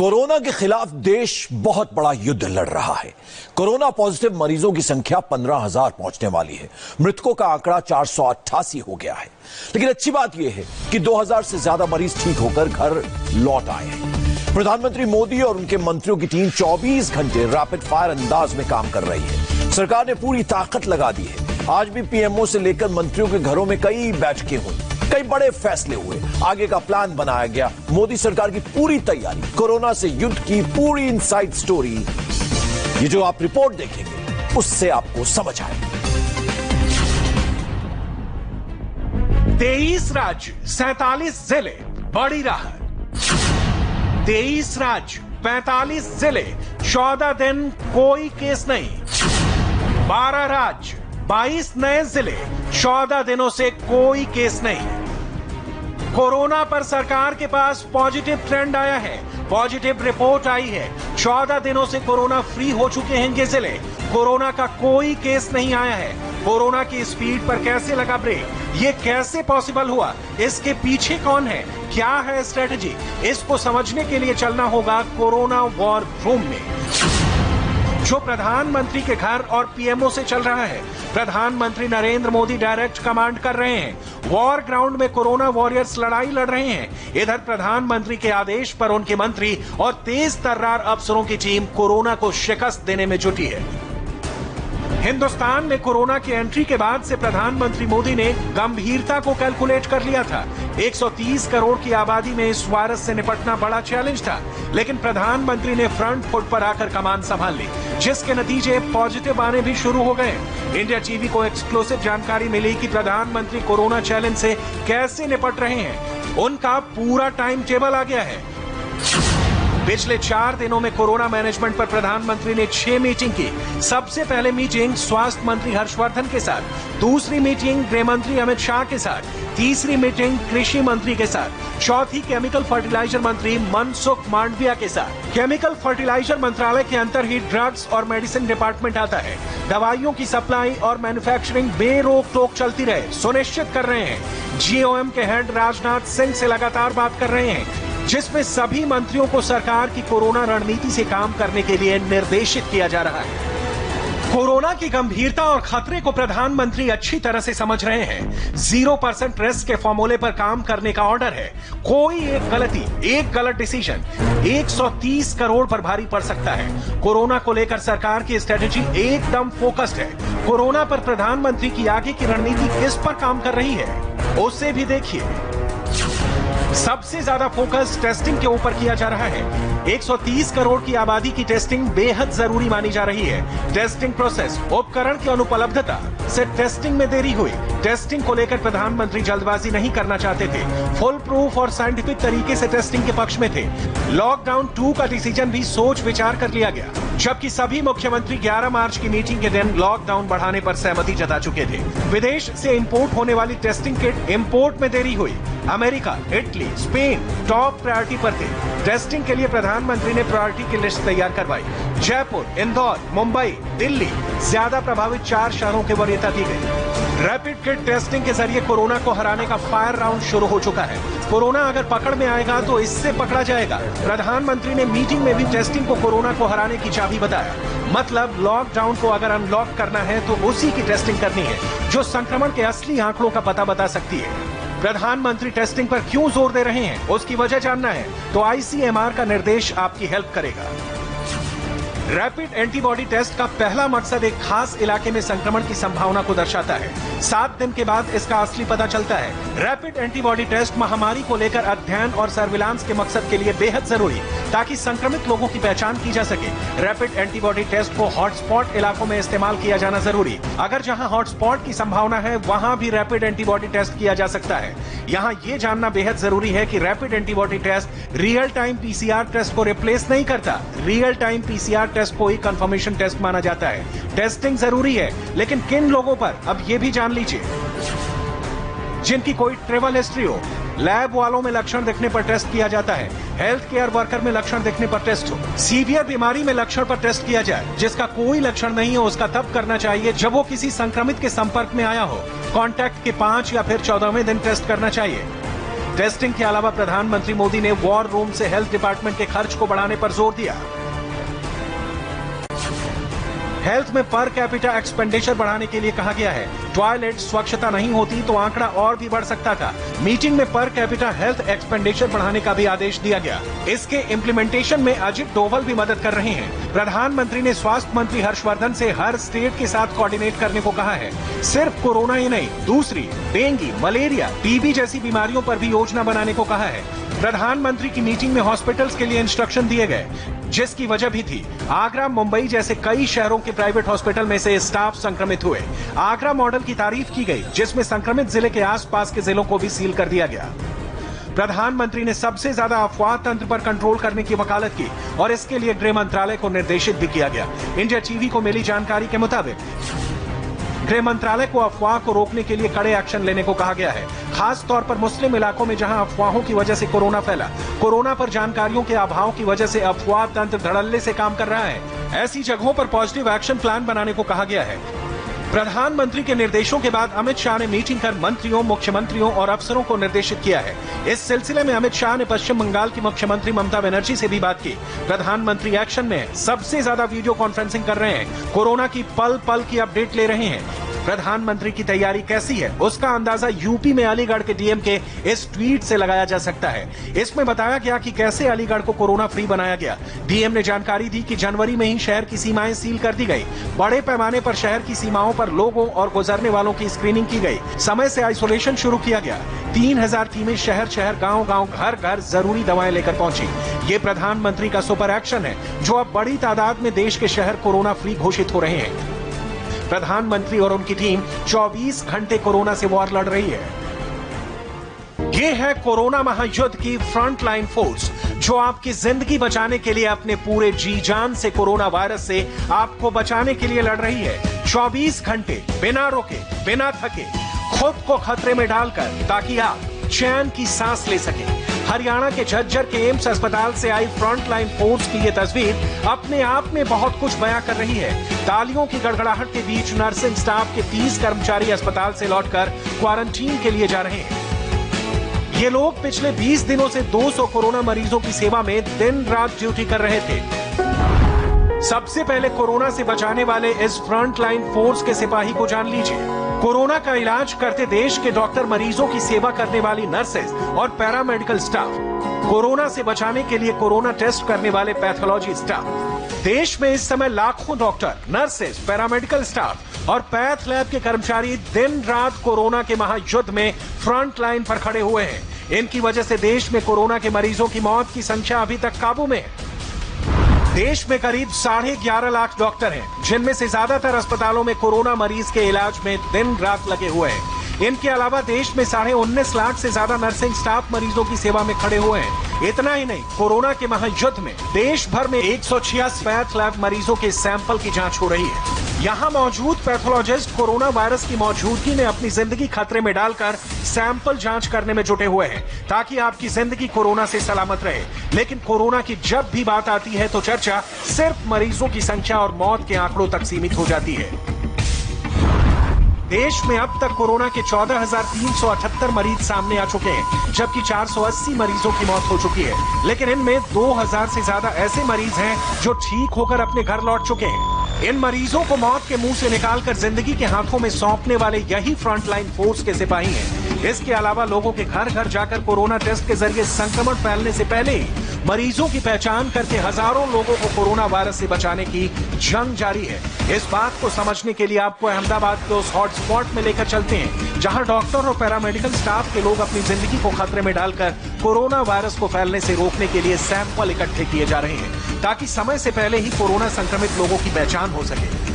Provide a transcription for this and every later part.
Corona के खिलाफ देश बहुत बड़ा युद्ध लड़ रहा है। कोरोना पॉजिटिव मरीजों की संख्या 15,000 पहुंचने वाली है। मृतकों का आंकड़ा 488 हो गया है। लेकिन अच्छी बात यह है कि 2000 से ज्यादा मरीज ठीक होकर घर लौट आए हैं। प्रधानमंत्री मोदी और उनके मंत्रियों की टीम 24 घंटे रैपिड फायर अंदाज में काम कर रही है। सरकार ने पूरी ताकत लगा दी है। आज भी पीएमओ से लेकर मंत्रियों के घरों में कई बैठकें हुई, कई बड़े फैसले हुए, आगे का प्लान बनाया गया। मोदी सरकार की पूरी तैयारी, कोरोना से युद्ध की पूरी इनसाइड स्टोरी, ये जो आप रिपोर्ट देखेंगे उससे आपको समझ आएगा। 23 राज्य, 47 जिले, बड़ी राहत। 23 राज्य, 45 जिले, 14 दिन कोई केस नहीं। 12 राज्य, 22 नए जिले, 14 दिनों से कोई केस नहीं। कोरोना पर सरकार के पास पॉजिटिव ट्रेंड आया है, पॉजिटिव रिपोर्ट आई है। 14 दिनों से कोरोना फ्री हो चुके हैं ये जिले। कोरोना का कोई केस नहीं आया है। कोरोना की स्पीड पर कैसे लगा ब्रेक? ये कैसे पॉसिबल हुआ? इसके पीछे कौन है? क्या है स्ट्रेटजी? इसको समझने के लिए चलना होगा कोरोना वॉर रूम में, जो प्रधानमंत्री के घर और पीएमओ से चल रहा है। प्रधानमंत्री नरेंद्र मोदी डायरेक्ट कमांड कर रहे हैं। वॉर ग्राउंड में कोरोना वॉरियर्स लड़ाई लड़ रहे हैं। इधर प्रधानमंत्री के आदेश पर उनके मंत्री और तेज तर्रार अफसरों की टीम कोरोना को शिकस्त देने में जुटी है। हिंदुस्तान में कोरोना की एंट्री के बाद से प्रधानमंत्री मोदी ने गंभीरता को कैलकुलेट कर लिया था। 130 करोड़ की आबादी में इस वायरस से निपटना बड़ा चैलेंज था, लेकिन प्रधानमंत्री ने फ्रंट फुट पर आकर कमान संभाल ली, जिसके नतीजे पॉजिटिव आने भी शुरू हो गए। इंडिया टीवी को एक्सक्लूसिव जानकारी मिली कि प्रधानमंत्री कोरोना चैलेंज से कैसे निपट रहे हैं। उनका पूरा टाइम टेबल आ गया है। पिछले 4 दिनों में कोरोना मैनेजमेंट पर प्रधानमंत्री ने 6 मीटिंग की। सबसे पहले मीटिंग स्वास्थ्य मंत्री हर्षवर्धन के साथ, दूसरी मीटिंग गृह मंत्री अमित शाह के साथ, तीसरी मीटिंग कृषि मंत्री के साथ, चौथी केमिकल फर्टिलाइजर मंत्री मनसुख मांडविया के साथ। केमिकल फर्टिलाइजर मंत्रालय के अंदर ही ड्रग्स और मेडिसिन डिपार्टमेंट आता है। दवाइयों की सप्लाई और मैन्युफैक्चरिंग बेरोक टोक चलती रहे, सुनिश्चित कर रहे हैं। जीओएम के हेड राजनाथ सिंह से लगातार बात कर रहे हैं, जिसमें सभी मंत्रियों को सरकार की कोरोना रणनीति से काम करने के लिए निर्देशित किया जा रहा है। कोरोना की गंभीरता और खतरे को प्रधानमंत्री अच्छी तरह से समझ रहे हैं। 0% रिस्क के फॉर्मूले पर काम करने का ऑर्डर है। कोई एक गलती, एक गलत डिसीजन 130 करोड़ पर भारी पड़ सकता है। कोरोना को लेकर सरकार की स्ट्रेटेजी एकदम फोकस्ड है। कोरोना पर प्रधानमंत्री की आगे की रणनीति किस पर काम कर रही है, उससे भी देखिए। सबसे ज्यादा फोकस टेस्टिंग के ऊपर किया जा रहा है। 130 करोड़ की आबादी की टेस्टिंग बेहद जरूरी मानी जा रही है। टेस्टिंग प्रोसेस, उपकरण की अनुपलब्धता से टेस्टिंग में देरी हुई। टेस्टिंग को लेकर प्रधानमंत्री जल्दबाजी नहीं करना चाहते थे, फुल प्रूफ और साइंटिफिक तरीके से टेस्टिंग के पक्ष में थे। लॉकडाउन 2 का डिसीजन भी सोच विचार कर लिया गया, जबकि सभी मुख्यमंत्री 11 मार्च की मीटिंग के दिन लॉकडाउन बढ़ाने पर सहमति जता चुके थे। विदेश से इंपोर्ट होने वाली टेस्टिंग किट इंपोर्ट में देरी हुई। America, Italy, Spain top priority पर थे। टेस्टिंग के लिए प्रधानमंत्री ने प्रायोरिटी की लिस्ट तैयार करवाई। जयपुर, इंदौर, मुंबई, दिल्ली, ज्यादा प्रभावित 4 शहरों की वरीयता दी गई। रैपिड किट टेस्टिंग के जरिए कोरोना को हराने का फायर राउंड शुरू हो चुका है। कोरोना अगर पकड़ में आएगा तो इससे पकड़ा जाएगा। प्रधानमंत्री ने मीटिंग में भी टेस्टिंग को कोरोना को हराने की चाबी बताया। मतलब लॉकडाउन को अगर अनलॉक करना है तो उसी की टेस्टिंग करनी है, जो संक्रमण के असली आंकड़ों का पता बता सकती है। प्रधानमंत्री टेस्टिंग पर क्यों जोर दे रहे हैं, उसकी वजह जानना है तो आईसीएमआर का निर्देश आपकी हेल्प करेगा। रैपिड एंटीबॉडी टेस्ट का पहला मकसद एक खास इलाके में संक्रमण की संभावना को दर्शाता है। 7 दिन के बाद इसका असली पता चलता है। रैपिड एंटीबॉडी टेस्ट महामारी को लेकर अध्ययन और सर्विलांस के मकसद के लिए बेहद जरूरी, ताकि संक्रमित लोगों की पहचान की जा सके। रैपिड एंटीबॉडी टेस्ट को हॉटस्पॉट इलाकों में इस्तेमाल किया जाना जरूरी। अगर जहां हॉटस्पॉट की संभावना है वहां भी रैपिड एंटीबॉडी टेस्ट किया जा सकता है। यहाँ ये जानना बेहद जरूरी है कि rapid antibody test real time PCR test को रिप्लेस नहीं करता। रियल टाइम पीसीआर टेस्ट को ही कंफर्मेशन टेस्ट माना जाता है। टेस्टिंग जरूरी है, लेकिन किन लोगों पर, अब ये भी जान लीजिए। जिनकी कोई ट्रेवल हिस्ट्री हो, लैब वालों में लक्षण दिखने पर टेस्ट किया जाता है, हेल्थ केयर वर्कर में लक्षण दिखने पर टेस्ट हो, सीवियर बीमारी में लक्षण पर टेस्ट किया जाए। जिसका कोई लक्षण नहीं हो उसका तब करना चाहिए जब वो किसी संक्रमित के संपर्क में आया हो। कॉन्टैक्ट के 5 या फिर 14वें दिन टेस्ट करना चाहिए। टेस्टिंग के अलावा प्रधानमंत्री मोदी ने वॉर रूम से हेल्थ डिपार्टमेंट के खर्च को बढ़ाने पर जोर दिया। हेल्थ में पर कैपिटा एक्सपेंडिचर बढ़ाने के लिए कहा गया है। टॉयलेट स्वच्छता नहीं होती तो आंकड़ा और भी बढ़ सकता था। मीटिंग में पर कैपिटा हेल्थ एक्सपेंडिचर बढ़ाने का भी आदेश दिया गया। इसके इम्प्लीमेंटेशन में अजित डोभाल भी मदद कर रहे हैं। प्रधानमंत्री ने स्वास्थ्य मंत्री हर्षवर्धन से हर स्टेट के साथ कोऑर्डिनेट करने को कहा है। सिर्फ कोरोना ही नहीं, दूसरी डेंगू, मलेरिया, टीबी जैसी बीमारियों पर भी योजना बनाने को कहा है। प्रधानमंत्री की मीटिंग में हॉस्पिटल्स के लिए इंस्ट्रक्शन दिए गए, जिसकी वजह भी थी। आगरा, मुंबई जैसे कई शहरों के प्राइवेट हॉस्पिटल में से स्टाफ संक्रमित हुए। आगरा मॉडल की तारीफ की गई, जिसमें संक्रमित जिले के आसपास के जिलों को भी सील कर दिया गया। प्रधानमंत्री ने सबसे ज्यादा अफवाह तंत्र पर कंट्रोल करने की वकालत की और इसके लिए गृह मंत्रालय को निर्देशित भी किया गया। इंडिया टीवी को मिली जानकारी के मुताबिक गृह मंत्रालय को अफवाह को रोकने के लिए कड़े एक्शन लेने को कहा गया है। खास तौर पर मुस्लिम इलाकों में जहां अफवाहों की वजह से कोरोना फैला, कोरोना पर जानकारियों के अभाव की वजह से अफवाह तंत्र धड़ल्ले से काम कर रहा है। ऐसी जगहों पर पॉजिटिव एक्शन प्लान बनाने को कहा गया है। प्रधानमंत्री के निर्देशों के बाद अमित शाह ने मीटिंग कर मंत्रियों, मुख्यमंत्रियों और अफसरों को निर्देशित किया है। इस सिलसिले में अमित शाह ने पश्चिम बंगाल की मुख्यमंत्री ममता बनर्जी से भी बात की। प्रधानमंत्री एक्शन में सबसे ज्यादा वीडियो कॉन्फ्रेंसिंग कर रहे हैं, कोरोना की पल पल की अपडेट ले रहे हैं। प्रधानमंत्री की तैयारी कैसी है, उसका अंदाजा यूपी में अलीगढ़ के डीएम के इस ट्वीट से लगाया जा सकता है। इसमें बताया गया कि कैसे अलीगढ़ को कोरोना फ्री बनाया गया। डीएम ने जानकारी दी कि जनवरी में ही शहर की सीमाएं सील कर दी गई। बड़े पैमाने पर शहर की सीमाओं पर लोगों और गुजरने वालों की स्क्रीनिंग की गई। समय से आइसोलेशन शुरू किया गया। 3000 टीमें शहर शहर, गांव गांव, घर घर जरूरी दवाएं लेकर पहुंची। ये प्रधानमंत्री का सुपर एक्शन है, जो अब बड़ी तादाद में देश के शहर कोरोना फ्री घोषित हो रहे हैं। प्रधानमंत्री और उनकी टीम 24 घंटे कोरोना से वॉर लड़ रही है। ये है कोरोना महायुद्ध की फ्रंट लाइन फोर्स, जो आपकी जिंदगी बचाने के लिए अपने पूरे जी जान से कोरोना वायरस से आपको बचाने के लिए लड़ रही है। 24 घंटे बिना रुके, बिना थके, खुद को खतरे में डालकर, ताकि आप चैन की सांस ले सकें। हरियाणा के झज्जर के एम्स अस्पताल से आई फ्रंट लाइन फोर्स की ये तस्वीर अपने आप में बहुत कुछ बयां कर रही है। तालियों की गड़गड़ाहट के बीच नर्सिंग स्टाफ के 30 कर्मचारी अस्पताल से लौटकर क्वारंटीन के लिए जा रहे हैं। ये लोग पिछले 20 दिनों से 200 कोरोना मरीजों की सेवा में दिन रात ड्यूटी कर रहे थे। सबसे पहले कोरोना से बचाने वाले इस फ्रंट लाइन फोर्स के सिपाही को जान लीजिए। कोरोना का इलाज करते देश के डॉक्टर, मरीजों की सेवा करने वाली नर्सेज और पैरामेडिकल स्टाफ, कोरोना से बचाने के लिए कोरोना टेस्ट करने वाले पैथोलॉजी स्टाफ। देश में इस समय लाखों डॉक्टर, नर्सेज, पैरामेडिकल स्टाफ और पैथ लैब के कर्मचारी दिन रात कोरोना के महायुद्ध में फ्रंट लाइन पर खड़े हुए हैं। इनकी वजह से देश में कोरोना के मरीजों की मौत की संख्या अभी तक काबू में है। देश में करीब 11.5 लाख डॉक्टर हैं, जिनमें से ज्यादातर अस्पतालों में कोरोना मरीज के इलाज में दिन रात लगे हुए हैं। इनके अलावा देश में 19.5 लाख से ज्यादा नर्सिंग स्टाफ मरीजों की सेवा में खड़े हुए हैं। इतना ही नहीं, कोरोना के महायुद्ध में देश भर में 186 पैथ लैब मरीजों के सैंपल की जांच हो रही है। यहाँ मौजूद पैथोलॉजिस्ट कोरोना वायरस की मौजूदगी में अपनी जिंदगी खतरे में डालकर सैंपल जांच करने में जुटे हुए हैं, ताकि आपकी जिंदगी कोरोना से सलामत रहे। लेकिन कोरोना की जब भी बात आती है तो चर्चा सिर्फ मरीजों की संख्या और मौत के आंकड़ों तक सीमित हो जाती है। देश में अब तक कोरोना के 14,378 मरीज सामने आ चुके हैं, जबकि 480 मरीजों की मौत हो चुकी है। लेकिन इनमें 2000 से ज्यादा ऐसे मरीज हैं जो ठीक होकर अपने घर लौट चुके हैं। इन मरीजों को मौत के मुंह से निकालकर जिंदगी के हाथों में सौंपने वाले यही फ्रंटलाइन फोर्स के सिपाही हैं। इसके अलावा लोगों के घर घर जाकर कोरोना टेस्ट के जरिए संक्रमण फैलने से पहले ही मरीजों की पहचान करके हजारों लोगों को कोरोना वायरस से बचाने की जंग जारी है। इस बात को समझने के लिए आपको अहमदाबाद के उस हॉटस्पॉट में लेकर चलते हैं, जहां डॉक्टर और पैरामेडिकल स्टाफ के लोग अपनी जिंदगी को खतरे में डालकर कोरोना वायरस को फैलने से रोकने के लिए सैंपल इकट्ठे किए जा रहे हैं, ताकि समय से पहले ही कोरोना संक्रमित लोगों की पहचान हो सके।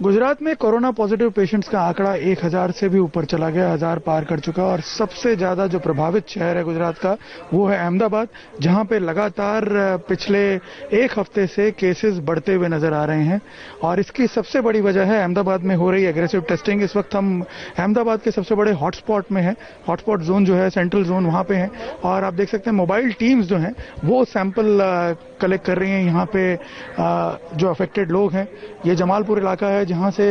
गुजरात में कोरोना पॉजिटिव पेशेंट्स का आंकड़ा 1000 से भी ऊपर चला गया, 1000 पार कर चुका। और सबसे ज्यादा जो प्रभावित शहर है गुजरात का, वो है अहमदाबाद, जहां पे लगातार पिछले एक हफ्ते से केसेस बढ़ते हुए नजर आ रहे हैं। और इसकी सबसे बड़ी वजह है अहमदाबाद में हो रही एग्रेसिव टेस्टिंग। इस वक्त हम अहमदाबाद के सबसे बड़े हॉटस्पॉट में है। हॉटस्पॉट जोन जो है, सेंट्रल जोन, वहां पे है। और आप देख सकते हैं मोबाइल टीम्स जो हैं वो सैंपल कलेक्ट कर रही हैं यहाँ पे जो अफेक्टेड लोग हैं। ये जमालपुर इलाका है है जहां से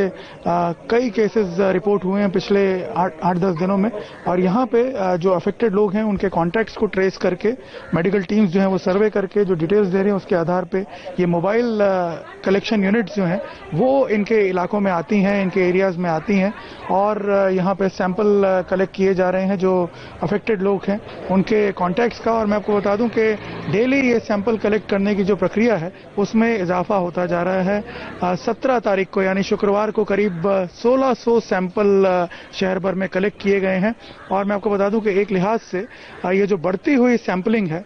कई केसेस रिपोर्ट हुए हैं पिछले 8-10 दिनों में, और यहाँ पे जो अफेक्टेड लोग हैं उनके कॉन्टैक्ट्स को ट्रेस करके मेडिकल टीम्स जो हैं वो सर्वे करके जो डिटेल्स दे रहे हैं उसके आधार पे ये मोबाइल कलेक्शन यूनिट्स जो हैं वो इनके इलाकों में आती हैं, इनके एरियाज में आती हैं, और यहाँ पे सैंपल कलेक्ट किए जा रहे हैं जो अफेक्टेड लोग हैं उनके कॉन्टैक्ट्स का। और मैं आपको बता दूं कि डेली ये सैंपल कलेक्ट करने की जो प्रक्रिया है उसमें इजाफा होता जा रहा है। 17 तारीख को यानी शुक्रवार को करीब 1600 सैंपल शहर भर में कलेक्ट किए गए हैं। और मैं आपको बता दूं कि एक लिहाज से ये जो बढ़ती हुई सैंपलिंग है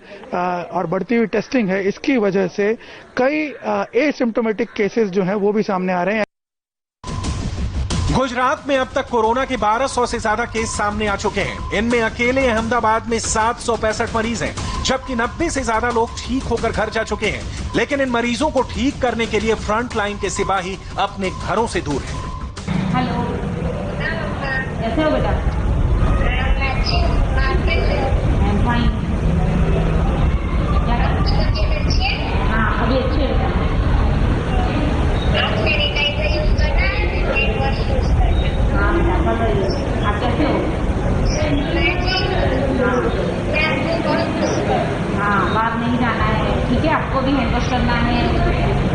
और बढ़ती हुई टेस्टिंग है, इसकी वजह से कई एसिम्प्टोमेटिक केसेस जो हैं वो भी सामने आ रहे हैं। गुजरात में अब तक कोरोना के 1200 से ज्यादा केस सामने आ चुके हैं। इनमें अकेले अहमदाबाद में 765 मरीज हैं, जबकि 90 से ज्यादा लोग ठीक होकर घर जा चुके हैं। लेकिन इन मरीजों को ठीक करने के लिए फ्रंट लाइन के सिपाही अपने घरों से दूर हैं। हेलो, कैसे हो बेटा? हाँ, अभी अच्छी है बेटा। हाँ बेटा, कर रही हो। आप कैसे हो? हाँ, बाहर नहीं जाना है, ठीक है? आपको भी हैंड वॉश करना है,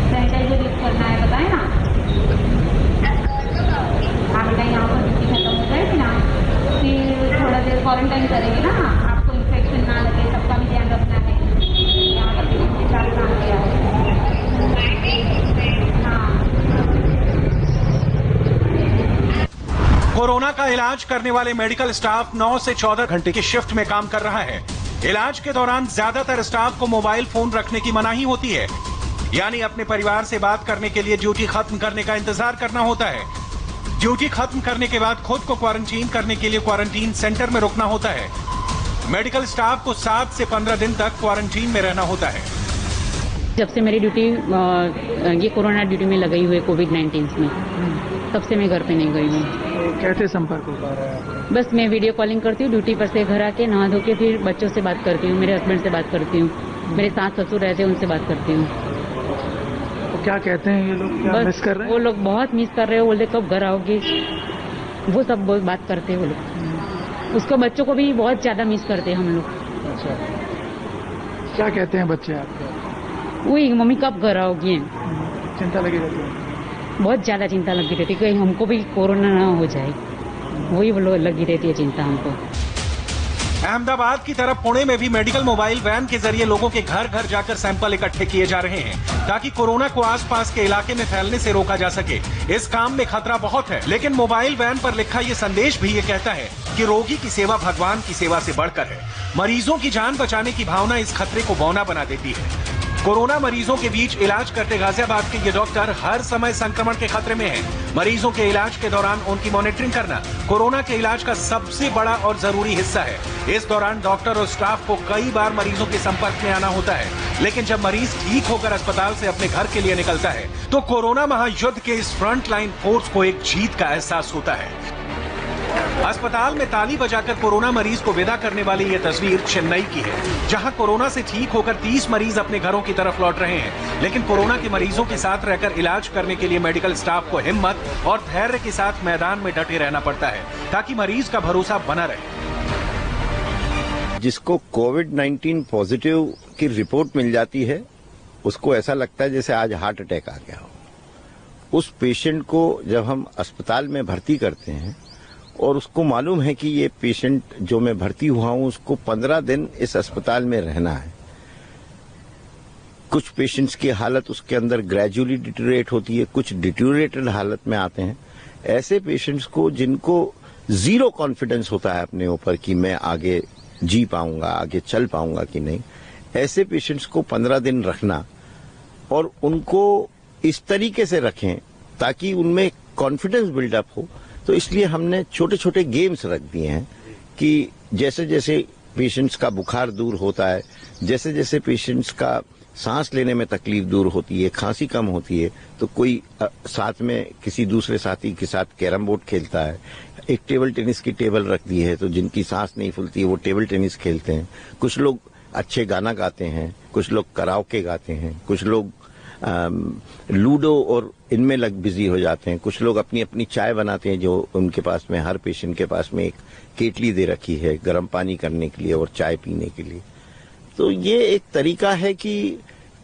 सैनिटाइजर यूज करना है, बताए ना? हाँ बेटा, यहाँ पर ड्यूटी खत्म हो जाएगी ना, फिर थोड़ा देर क्वारंटाइन करेंगे ना, आपको इन्फेक्शन ना लगे, सबका भी ध्यान रखना है। यहाँ पर पेशेंट के साथ काम किया है। कोरोना का इलाज करने वाले मेडिकल स्टाफ 9 से 14 घंटे की शिफ्ट में काम कर रहा है। इलाज के दौरान ज्यादातर स्टाफ को मोबाइल फोन रखने की मनाही होती है, यानी अपने परिवार से बात करने के लिए ड्यूटी खत्म करने का इंतजार करना होता है। ड्यूटी खत्म करने के बाद खुद को क्वारंटीन करने के लिए क्वारंटीन सेंटर में रुकना होता है। मेडिकल स्टाफ को 7 से 15 दिन तक क्वारंटीन में रहना होता है। जब से मेरी ड्यूटी ये कोरोना ड्यूटी में लगाई हुई है कोविड-19 में, तब से मैं घर पे नहीं गई हूँ। कैसे संपर्क हो पा रहा है? बस मैं वीडियो कॉलिंग करती हूँ, ड्यूटी पर से घर आके नहा धो के फिर बच्चों से बात करती हूँ, मेरे हस्बैंड से बात करती हूँ, मेरे सास ससुर रहते हैं उनसे बात करती हूँ। तो क्या कहते हैं ये लोग, क्या मिस कर रहे हैं? वो लोग बहुत मिस कर रहे हो, बोलते कब घर आओगे, वो सब बहुत बात करते हैं वो लोग। उसको बच्चों को भी बहुत ज्यादा मिस करते हैं हम लोग। अच्छा, क्या कहते हैं बच्चे आपके? वही मम्मी कब घर आओगी, चिंता लगी रहती है? बहुत ज्यादा चिंता लगी रहती है, कहीं हमको भी कोरोना ना हो जाए, वही लगी रहती है चिंता हमको। अहमदाबाद की तरफ पुणे में भी मेडिकल मोबाइल वैन के जरिए लोगों के घर घर जाकर सैंपल इकट्ठे किए जा रहे हैं, ताकि कोरोना को आसपास के इलाके में फैलने से रोका जा सके। इस काम में खतरा बहुत है, लेकिन मोबाइल वैन पर लिखा ये संदेश भी ये कहता है कि रोगी की सेवा भगवान की सेवा से बढ़कर है। मरीजों की जान बचाने की भावना इस खतरे को बौना बना देती है। कोरोना मरीजों के बीच इलाज करते गाजियाबाद के ये डॉक्टर हर समय संक्रमण के खतरे में हैं। मरीजों के इलाज के दौरान उनकी मॉनिटरिंग करना कोरोना के इलाज का सबसे बड़ा और जरूरी हिस्सा है। इस दौरान डॉक्टर और स्टाफ को कई बार मरीजों के संपर्क में आना होता है, लेकिन जब मरीज ठीक होकर अस्पताल से अपने घर के लिए निकलता है तो कोरोना महायुद्ध के इस फ्रंट लाइन फोर्स को एक जीत का एहसास होता है। अस्पताल में ताली बजाकर कोरोना मरीज को विदा करने वाली ये तस्वीर चेन्नई की है, जहां कोरोना से ठीक होकर 30 मरीज अपने घरों की तरफ लौट रहे हैं। लेकिन कोरोना के मरीजों के साथ रहकर इलाज करने के लिए मेडिकल स्टाफ को हिम्मत और धैर्य के साथ मैदान में डटे रहना पड़ता है, ताकि मरीज का भरोसा बना रहे। जिसको कोविड-19 पॉजिटिव की रिपोर्ट मिल जाती है, उसको ऐसा लगता है जैसे आज हार्ट अटैक आ गया हो। उस पेशेंट को जब हम अस्पताल में भर्ती करते हैं और उसको मालूम है कि ये पेशेंट जो मैं भर्ती हुआ हूं उसको 15 दिन इस अस्पताल में रहना है। कुछ पेशेंट्स की हालत उसके अंदर ग्रेजुअली डिटेरियोरेट होती है, कुछ डिटेरियोरेटेड हालत में आते हैं। ऐसे पेशेंट्स को जिनको जीरो कॉन्फिडेंस होता है अपने ऊपर कि मैं आगे जी पाऊंगा, आगे चल पाऊंगा कि नहीं, ऐसे पेशेंट्स को 15 दिन रखना और उनको इस तरीके से रखें ताकि उनमें कॉन्फिडेंस बिल्डअप हो। तो इसलिए हमने छोटे छोटे गेम्स रख दिए हैं कि जैसे जैसे पेशेंट्स का बुखार दूर होता है, जैसे जैसे पेशेंट्स का सांस लेने में तकलीफ दूर होती है, खांसी कम होती है, तो कोई साथ में किसी दूसरे साथी के साथ कैरम बोर्ड खेलता है। एक टेबल टेनिस की टेबल रख दी है, तो जिनकी सांस नहीं फूलती है वो टेबल टेनिस खेलते हैं। कुछ लोग अच्छे गाना गाते हैं, कुछ लोग कराओके गाते हैं, कुछ लोग लूडो और इनमें बिजी हो जाते हैं। कुछ लोग अपनी अपनी चाय बनाते हैं, जो उनके पास में, हर पेशेंट के पास में एक केटली दे रखी है गर्म पानी करने के लिए और चाय पीने के लिए। तो ये एक तरीका है कि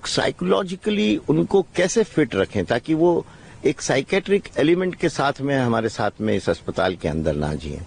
साइकोलॉजिकली उनको कैसे फिट रखें ताकि वो एक साइकेट्रिक एलिमेंट के साथ में हमारे साथ में इस अस्पताल के अंदर ना जिए।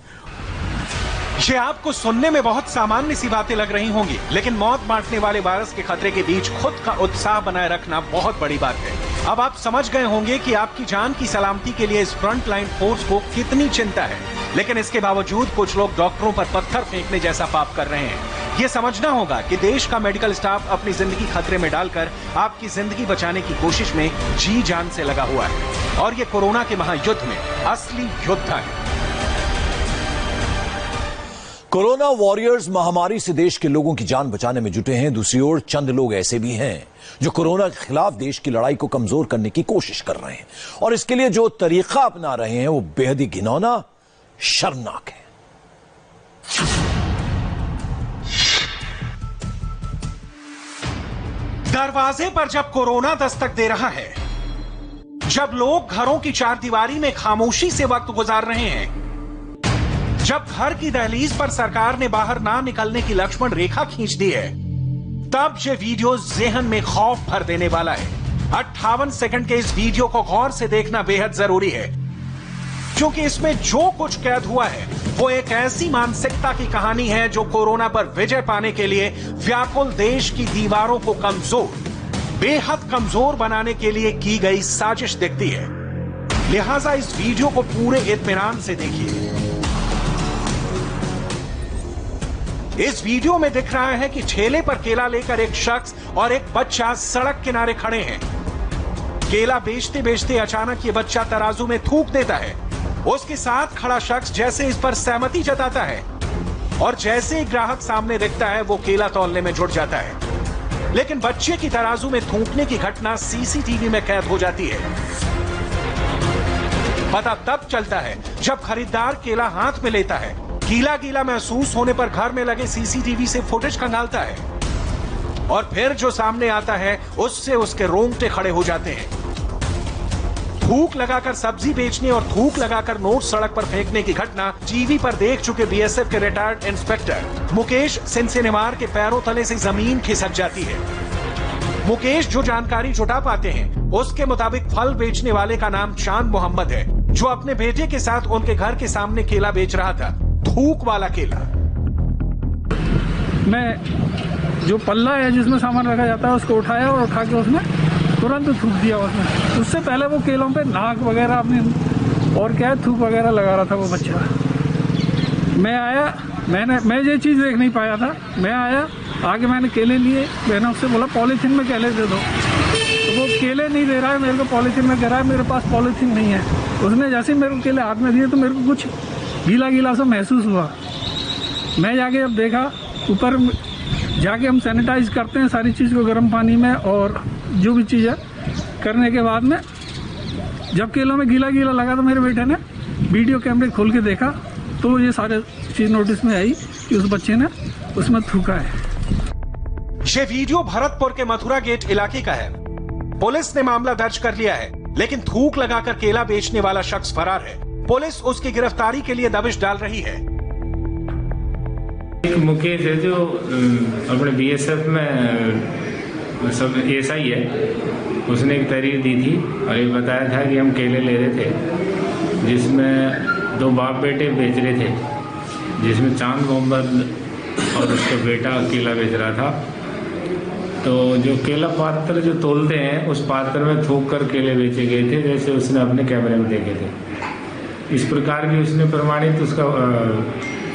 ये आपको सुनने में बहुत सामान्य सी बातें लग रही होंगी, लेकिन मौत बांटने वाले वायरस के खतरे के बीच खुद का उत्साह बनाए रखना बहुत बड़ी बात है। अब आप समझ गए होंगे कि आपकी जान की सलामती के लिए इस फ्रंट लाइन फोर्स को कितनी चिंता है, लेकिन इसके बावजूद कुछ लोग डॉक्टरों पर पत्थर फेंकने जैसा पाप कर रहे हैं। ये समझना होगा कि देश का मेडिकल स्टाफ अपनी जिंदगी खतरे में डालकर आपकी जिंदगी बचाने की कोशिश में जी जान से लगा हुआ है, और ये कोरोना के महायुद्ध में असली योद्धा है। कोरोना वॉरियर्स महामारी से देश के लोगों की जान बचाने में जुटे हैं। दूसरी ओर चंद लोग ऐसे भी हैं जो कोरोना के खिलाफ देश की लड़ाई को कमजोर करने की कोशिश कर रहे हैं, और इसके लिए जो तरीका अपना रहे हैं वो बेहद ही घिनौना, शर्मनाक है। दरवाजे पर जब कोरोना दस्तक दे रहा है, जब लोग घरों की चारदीवारी में खामोशी से वक्त गुजार रहे हैं, जब घर की दहलीज पर सरकार ने बाहर ना निकलने की लक्ष्मण रेखा खींच दी है, तब ये वीडियो ज़हन में खौफ भर देने वाला है। 58 सेकंड के इस वीडियो को गौर से देखना बेहद जरूरी है, क्योंकि इसमें जो कुछ कैद हुआ है वो एक ऐसी मानसिकता की कहानी है जो कोरोना पर विजय पाने के लिए व्याकुल देश की दीवारों को कमजोर, बेहद कमजोर बनाने के लिए की गई साजिश दिखती है। लिहाजा इस वीडियो को पूरे इत्मीनान से देखिए। इस वीडियो में दिख रहा है कि ठेले पर केला लेकर एक शख्स और एक बच्चा सड़क किनारे खड़े हैं। केला बेचते बेचते अचानक ये बच्चा तराजू में थूक देता है। उसके साथ खड़ा शख्स जैसे इस पर सहमति जताता है, और जैसे ही ग्राहक सामने दिखता है वो केला तौलने में जुट जाता है। लेकिन बच्चे की तराजू में थूकने की घटना सीसीटीवी में कैद हो जाती है। पता तब चलता है जब खरीदार केला हाथ में लेता है, गीला गीला महसूस होने पर घर में लगे सीसीटीवी से फुटेज खंगालता है, और फिर जो सामने आता है उससे उसके रोंगटे खड़े हो जाते हैं। थूक लगाकर सब्जी बेचने और थूक लगाकर नोट सड़क पर फेंकने की घटना टीवी पर देख चुके बीएसएफ के रिटायर्ड इंस्पेक्टर मुकेश सिनसिनेवार के पैरों तले से जमीन खिसक जाती है। मुकेश जो जानकारी जुटा पाते हैं उसके मुताबिक फल बेचने वाले का नाम चांद मोहम्मद है, जो अपने बेटे के साथ उनके घर के सामने केला बेच रहा था, थूक वाला केला। मैं जो पल्ला है जिसमें सामान रखा जाता है उसको उठाया और उठा के उसमें तुरंत थूक दिया उसमें। उससे पहले वो केलों पे नाक वगैरह अपने और क्या थूक वगैरह लगा रहा था वो बच्चा। मैं आया, मैं ये चीज़ देख नहीं पाया था। मैं आया, आगे मैंने केले लिए, मैंने उससे बोला पॉलीथीन में केले दे दो, तो वो केले नहीं दे रहा है मेरे को, पॉलीथीन में कह रहा है मेरे पास पॉलीथीन नहीं है। उसने जैसे ही मेरे को केले हाथ में दिए तो मेरे को कुछ गीला गीला सा महसूस हुआ। मैं जाके जब देखा, ऊपर जाके हम सैनिटाइज करते हैं सारी चीज़ को गर्म पानी में, और जो भी चीज़ है करने के बाद में जब केलों में गीला गीला लगा तो मेरे बेटे ने वीडियो कैमरे खोल के देखा तो ये सारे चीज़ नोटिस में आई कि उस बच्चे ने उसमें थूका है। ये वीडियो भरतपुर के मथुरा गेट इलाके का है। पुलिस ने मामला दर्ज कर लिया है, लेकिन थूक लगाकर केला बेचने वाला शख्स फरार है। पुलिस उसकी गिरफ्तारी के लिए दबिश डाल रही है। एक मुकेश है जो अपने बीएसएफ में सब एसआई है, उसने एक तहरीर दी थी और ये बताया था कि हम केले ले रहे थे जिसमें दो बाप बेटे बेच रहे थे, जिसमें चांद मोहम्मद और उसका बेटा केला बेच रहा था। तो जो केला पात्र जो तोलते हैं उस पात्र में थूक कर केले बेचे गए थे, जैसे उसने अपने कैमरे में देखे थे। इस प्रकार की उसने प्रमाणित उसका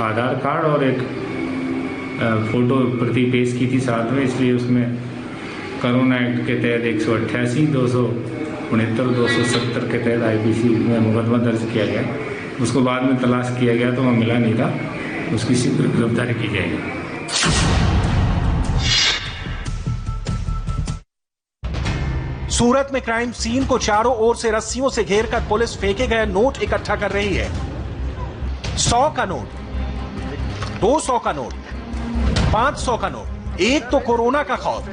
आधार कार्ड और एक फोटो प्रति पेश की थी साथ में, इसलिए उसमें कोरोना एक्ट के तहत 188, 269, 270 के तहत आईपीसी में मुकदमा दर्ज किया गया। उसको बाद में तलाश किया गया तो वह मिला नहीं था, उसकी शीघ्र गिरफ्तारी की जाएगी। सूरत में क्राइम सीन को चारों ओर से रस्सियों से घेरकर पुलिस फेंके गए नोट इकट्ठा कर रही है। 100 का नोट, 200 का नोट, 500 का नोट। एक तो कोरोना का खौफ,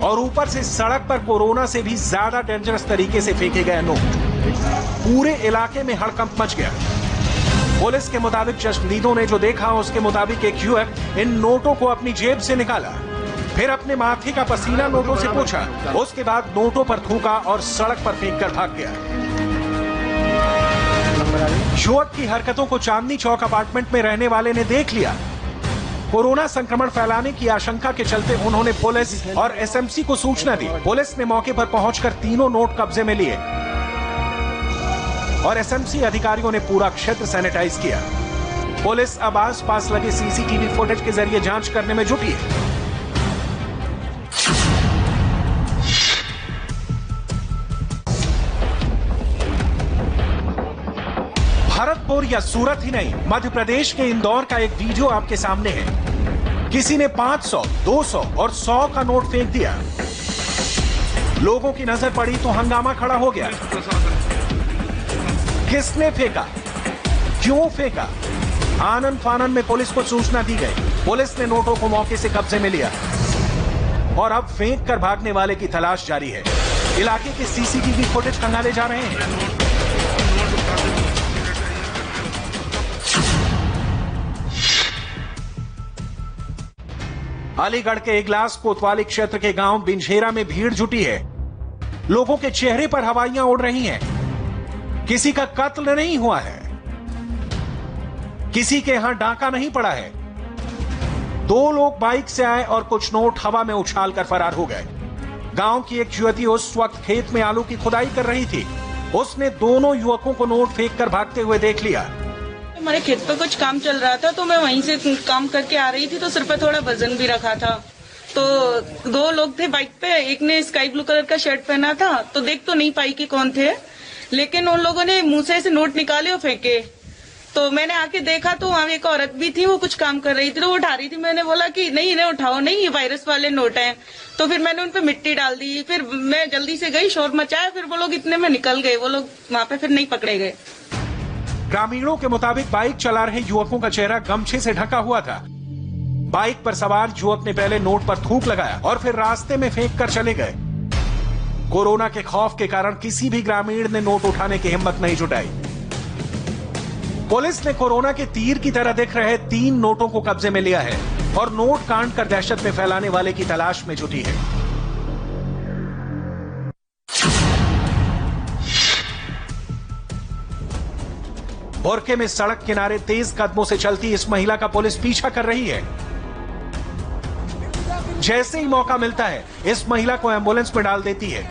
और ऊपर से सड़क पर कोरोना से भी ज्यादा डेंजरस तरीके से फेंके गए नोट। पूरे इलाके में हड़कंप मच गया। पुलिस के मुताबिक चश्मदीदों ने जो देखा उसके मुताबिक एक युवक इन नोटों को अपनी जेब से निकाला, फिर अपने माथे का पसीना नोटों से पोंछा, उसके बाद नोटों पर थूका और सड़क पर फेंककर भाग गया। युवक की हरकतों को चांदनी चौक अपार्टमेंट में रहने वाले ने देख लिया। कोरोना संक्रमण फैलाने की आशंका के चलते उन्होंने पुलिस और एसएमसी को सूचना दी। पुलिस ने मौके पर पहुंचकर तीनों नोट कब्जे में लिए और एसएमसी अधिकारियों ने पूरा क्षेत्र सैनिटाइज किया। पुलिस अब आस-पास लगे सीसीटीवी फुटेज के जरिए जांच करने में जुटी है। भरतपुर या सूरत ही नहीं, मध्य प्रदेश के इंदौर का एक वीडियो आपके सामने है। किसी ने 500, 200 और 100 का नोट फेंक दिया। लोगों की नजर पड़ी तो हंगामा खड़ा हो गया। किसने फेंका, क्यों फेंका? आनन फानन में पुलिस को सूचना दी गई। पुलिस ने नोटों को मौके से कब्जे में लिया और अब फेंक कर भागने वाले की तलाश जारी है। इलाके के सीसीटीवी फुटेज खंगाले जा रहे हैं। अलीगढ़ के इगलास कोतवाली क्षेत्र के गांव बिंझेरा में भीड़ जुटी है। लोगों के चेहरे पर हवाइयां उड़ रही हैं। किसी का कत्ल नहीं हुआ है, किसी के यहां डाका नहीं पड़ा है। 2 लोग बाइक से आए और कुछ नोट हवा में उछालकर फरार हो गए। गांव की एक युवती उस वक्त खेत में आलू की खुदाई कर रही थी। उसने दोनों युवकों को नोट फेंककर भागते हुए देख लिया। हमारे खेत पे कुछ काम चल रहा था तो मैं वहीं से काम करके आ रही थी, तो सिर पे थोड़ा वजन भी रखा था। तो 2 लोग थे बाइक पे, एक ने स्काई ब्लू कलर का शर्ट पहना था, तो देख तो नहीं पाई कि कौन थे, लेकिन उन लोगों ने मुंह से ऐसे नोट निकाले और फेंके। तो मैंने आके देखा तो वहाँ एक औरत भी थी, वो कुछ काम कर रही थी, तो वो उठा रही थी। मैंने बोला कि नहीं इन्हें उठाओ, नहीं ये वायरस वाले नोट हैं। तो फिर मैंने उन पे मिट्टी डाल दी। फिर मैं जल्दी से गई, शोर मचाया, फिर वो लोग इतने में निकल गए। वो लोग वहाँ पे फिर नहीं पकड़े गए। ग्रामीणों के मुताबिक बाइक चला रहे युवकों का चेहरा गमछे से ढका हुआ था। बाइक पर सवार युवक ने पहले नोट पर थूक लगाया और फिर रास्ते में फेंक कर चले गए। कोरोना के खौफ के कारण किसी भी ग्रामीण ने नोट उठाने की हिम्मत नहीं जुटाई। पुलिस ने कोरोना के तीर की तरह दिख रहे 3 नोटों को कब्जे में लिया है और नोट कांड कर दहशत में फैलाने वाले की तलाश में जुटी है। बुरके में सड़क किनारे तेज कदमों से चलती इस महिला का पुलिस पीछा कर रही है। जैसे ही मौका मिलता है इस महिला को एम्बुलेंस में डाल देती है।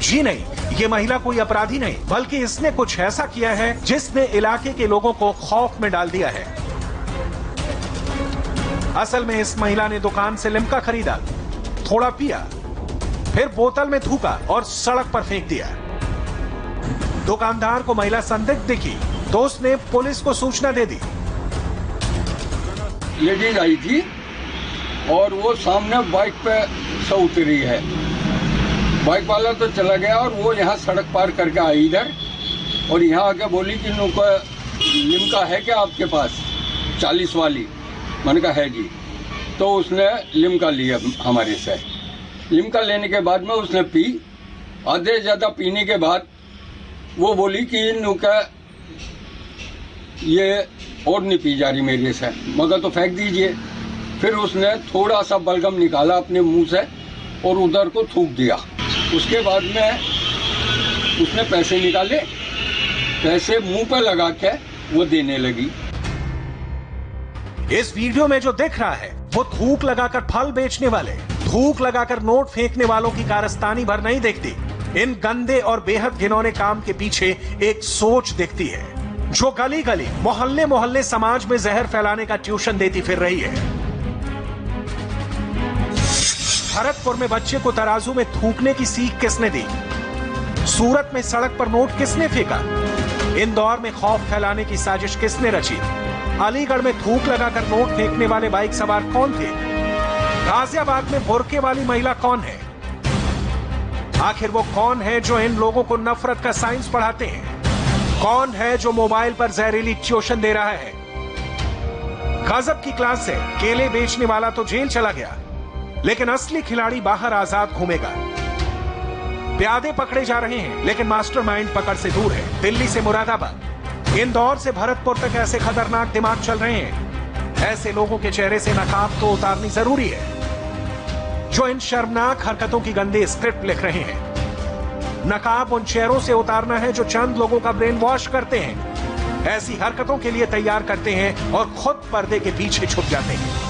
जी नहीं, ये महिला कोई अपराधी नहीं, बल्कि इसने कुछ ऐसा किया है जिसने इलाके के लोगों को खौफ में डाल दिया है। असल में इस महिला ने दुकान से लिम्का खरीदा, थोड़ा पिया, फिर बोतल में थूका और सड़क पर फेंक दिया। दुकानदार को महिला संदिग्ध दिखी तो उसने पुलिस को सूचना दे दी। लेडीज आई थी और वो सामने बाइक पे से उतरी है। बाइक वाला तो चला गया और वो यहाँ सड़क पार करके आई इधर और यहाँ आके बोली कि लिम्का है क्या आपके पास 40 वाली? मैंने कहा है जी। तो उसने लिम्का लिया हमारे से। लिम्का लेने के बाद में उसने पी। आधे ज़्यादा पीने के बाद वो बोली कि नुका ये और नहीं पी जा रही मेरे से, मगर तो फेंक दीजिए। फिर उसने थोड़ा सा बलगम निकाला अपने मुंह से और उधर को थूक दिया। उसके बाद में उसने पैसे निकाले, पैसे मुंह पे लगा के वो देने लगी। इस वीडियो में जो दिख रहा है वो थूक लगाकर फल बेचने वाले, थूक लगाकर नोट फेंकने वालों की कारस्तानी भर नहीं दिखती। इन गंदे और बेहद घिनौने काम के पीछे एक सोच दिखती है जो गली गली, मोहल्ले मोहल्ले समाज में जहर फैलाने का ट्यूशन देती फिर रही है। भरतपुर में बच्चे को तराजू में थूकने की सीख किसने दी? सूरत में सड़क पर नोट किसने फेंका? इंदौर में खौफ फैलाने की साजिश किसने रची? अलीगढ़ में थूक लगाकर नोट फेंकने वाले बाइक सवार कौन थे? गाजियाबाद में बुरके वाली महिला कौन है? आखिर वो कौन है जो इन लोगों को नफरत का साइंस पढ़ाते हैं? कौन है जो मोबाइल पर जहरीली ट्यूशन दे रहा है? गजब की क्लास है। केले बेचने वाला तो जेल चला गया, लेकिन असली खिलाड़ी बाहर आजाद घूमेगा। प्यादे पकड़े जा रहे हैं, लेकिन मास्टरमाइंड पकड़ से दूर है। दिल्ली से मुरादाबाद, इंदौर से भरतपुर तक ऐसे खतरनाक दिमाग चल रहे हैं। ऐसे लोगों के चेहरे से नकाब तो उतारनी जरूरी है, जो इन शर्मनाक हरकतों की गंदी स्क्रिप्ट लिख रहे हैं। नकाब उन चेहरों से उतारना है जो चंद लोगों का ब्रेन वॉश करते हैं, ऐसी हरकतों के लिए तैयार करते हैं और खुद पर्दे के पीछे छुप जाते हैं।